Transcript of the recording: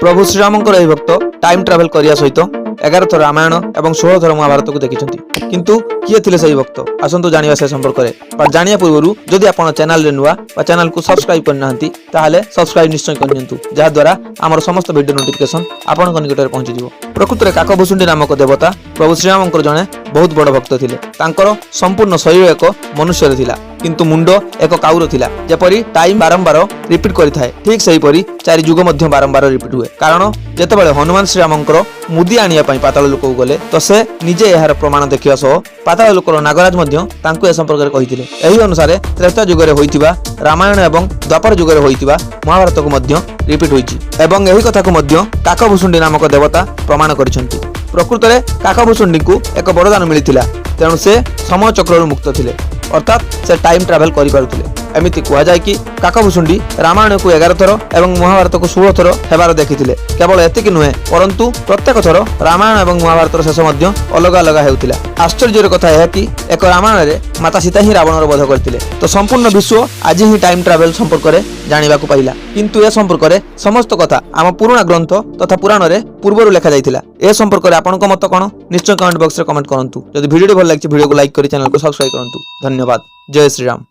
प्रभु श्रीरामंकर यह भक्त time travel करिया सहित 11 थर रामायण और 16 थर महाभारत को देखी किंतु किए थिले सही भक्त आसतु जानिबा से संपर्क में पर जानिया पूर्व जदि आप चैनल रे नुआ चैनल को सब्सक्राइब करना ताहले सब्सक्राइब निश्चय करनियंतु जहा द्वारा आमर समस्त वीडियो नोटिफिकेशन आपन निकट में पहुंची जिवो। प्रकृत में काकभूषुंडी नामक देवता प्रभु श्रीरामंकर जड़े बहुत बड़ भक्त थिले। तांकर संपूर्ण शरीर एक मनुष्य थिला किंतु मुंड एक काउर थिला। जेपरी टाइम बारंबार रिपीट करिथाए ठीक सेही परी चारि जुग मध्य बारंबार रिपीट हुए। कारण जेतेबेले हनुमान श्रीरामंकर मुदी आनिया पई पाताल लोक गले तो से निजे यार प्रमाण देखिया सह पाताल लोकर नागराज मध्य तांको ए संपर्क रे कहिथिले। एही अनुसार त्रेता जुग रे होइतिबा रामायण एवं द्वापर जुग रे होइतिबा महाभारत को मध्य रिपीट होइछि एवं एही कथा को मध्य काकभूषुंडी नामक देवता प्रमाण करिसंती। प्रकृत में काकभूषुंडी को एक वरदान मिलिथिला तेणु से समय चक्रु मुक्त थिले अर्थात से टाइम ट्रावेल करि पारुथिले। एमिति कुआ जाय कि काकभूषुंडी रामायण को 11 थर एवं महाभारत को 16 थर हेबार देखिथिले। केवल एतिक नुहे परंतु प्रत्येक थर रामायण एवं महाभारत शेष मध्य अलग अलग हेउथिला। आश्चर्यर कथा है कि एक रामायण रे माता सीता ही रावणर वध करथिले तो संपूर्ण विश्व आज ही टाइम ट्रावेल संपर्क में जानिबा को पाइला। किंतु ए संपर्क में समस्त कथा आम पुराना ग्रंथ तथा पुराण रे पूर्वरु लेखा जाइथिला। ए संपर्क में आपनक मत कोन निश्चय कमेंट बॉक्स रे कमेंट करंतु। जदि वीडियो भल लागछि वीडियो को लाइक करी चैनल को सब्सक्राइब करंतु। धन्यवाद। जय श्री राम।